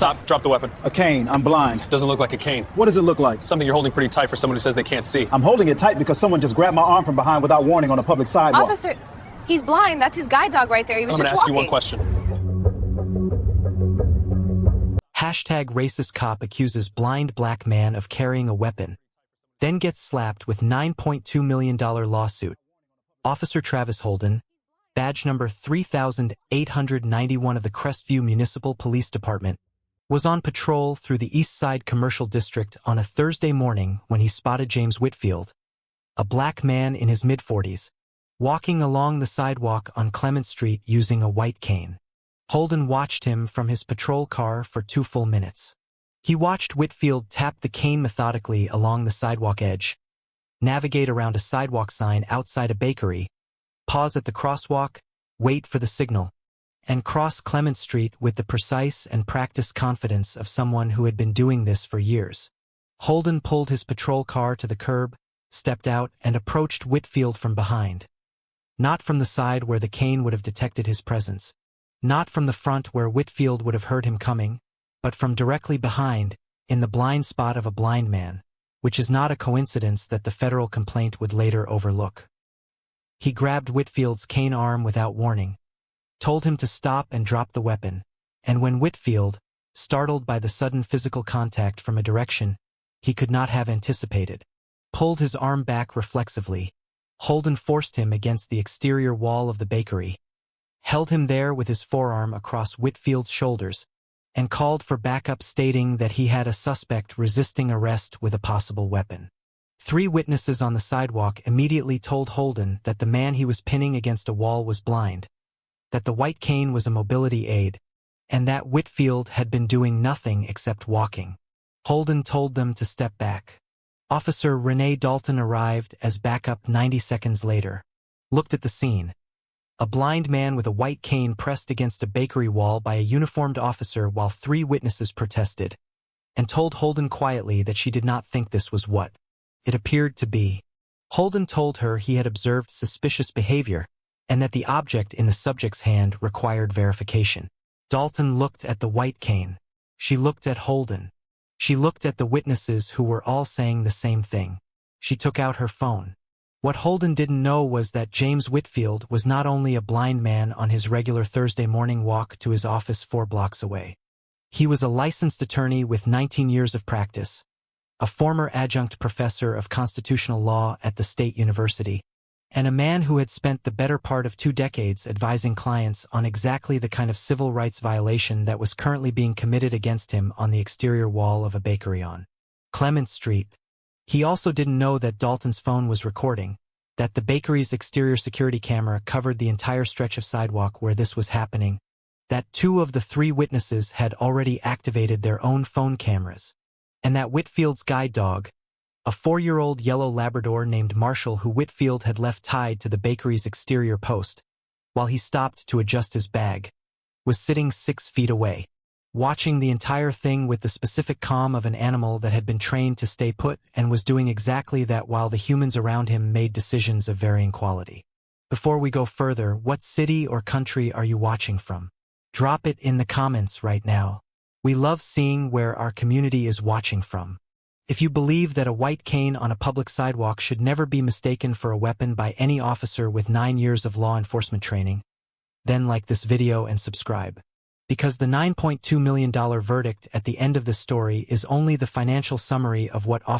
Stop. Drop the weapon. A cane. I'm blind. Doesn't look like a cane. What does it look like? Something you're holding pretty tight for someone who says they can't see. I'm holding it tight because someone just grabbed my arm from behind without warning on a public sidewalk. Officer, he's blind. That's his guide dog right there. He was I'm just gonna ask walking. you one question. Hashtag racist cop accuses blind black man of carrying a weapon, then gets slapped with $9.2 million lawsuit. Officer Travis Holden, badge number 3891 of the Crestview Municipal Police Department, was on patrol through the East Side Commercial District on a Thursday morning when he spotted James Whitfield, a black man in his mid-40s, walking along the sidewalk on Clement Street using a white cane. Holden watched him from his patrol car for 2 full minutes. He watched Whitfield tap the cane methodically along the sidewalk edge, navigate around a sidewalk sign outside a bakery, pause at the crosswalk, wait for the signal, and cross Clement Street with the precise and practiced confidence of someone who had been doing this for years. Holden pulled his patrol car to the curb, stepped out, and approached Whitfield from behind. Not from the side where the cane would have detected his presence, not from the front where Whitfield would have heard him coming, but from directly behind, in the blind spot of a blind man, which is not a coincidence that the federal complaint would later overlook. He grabbed Whitfield's cane arm without warning, told him to stop and drop the weapon, and when Whitfield, startled by the sudden physical contact from a direction he could not have anticipated, pulled his arm back reflexively, Holden forced him against the exterior wall of the bakery, held him there with his forearm across Whitfield's shoulders, and called for backup, stating that he had a suspect resisting arrest with a possible weapon. 3 witnesses on the sidewalk immediately told Holden that the man he was pinning against a wall was blind, that the white cane was a mobility aid, and that Whitfield had been doing nothing except walking. Holden told them to step back. Officer Renee Dalton arrived as backup 90 seconds later, looked at the scene. A blind man with a white cane pressed against a bakery wall by a uniformed officer while 3 witnesses protested, and told Holden quietly that she did not think this was what it appeared to be. Holden told her he had observed suspicious behavior, and that the object in the subject's hand required verification. Dalton looked at the white cane. She looked at Holden. She looked at the witnesses who were all saying the same thing. She took out her phone. What Holden didn't know was that James Whitfield was not only a blind man on his regular Thursday morning walk to his office 4 blocks away. He was a licensed attorney with 19 years of practice, a former adjunct professor of constitutional law at the State University, and a man who had spent the better part of 2 decades advising clients on exactly the kind of civil rights violation that was currently being committed against him on the exterior wall of a bakery on Clement Street. He also didn't know that Dalton's phone was recording, that the bakery's exterior security camera covered the entire stretch of sidewalk where this was happening, that 2 of the 3 witnesses had already activated their own phone cameras, and that Whitfield's guide dog, a 4-year-old yellow Labrador named Marshall who Whitfield had left tied to the bakery's exterior post, while he stopped to adjust his bag, was sitting 6 feet away, watching the entire thing with the specific calm of an animal that had been trained to stay put and was doing exactly that while the humans around him made decisions of varying quality. Before we go further, what city or country are you watching from? Drop it in the comments right now. We love seeing where our community is watching from. If you believe that a white cane on a public sidewalk should never be mistaken for a weapon by any officer with 9 years of law enforcement training, then like this video and subscribe. Because the $9.2 million verdict at the end of this story is only the financial summary of what Officer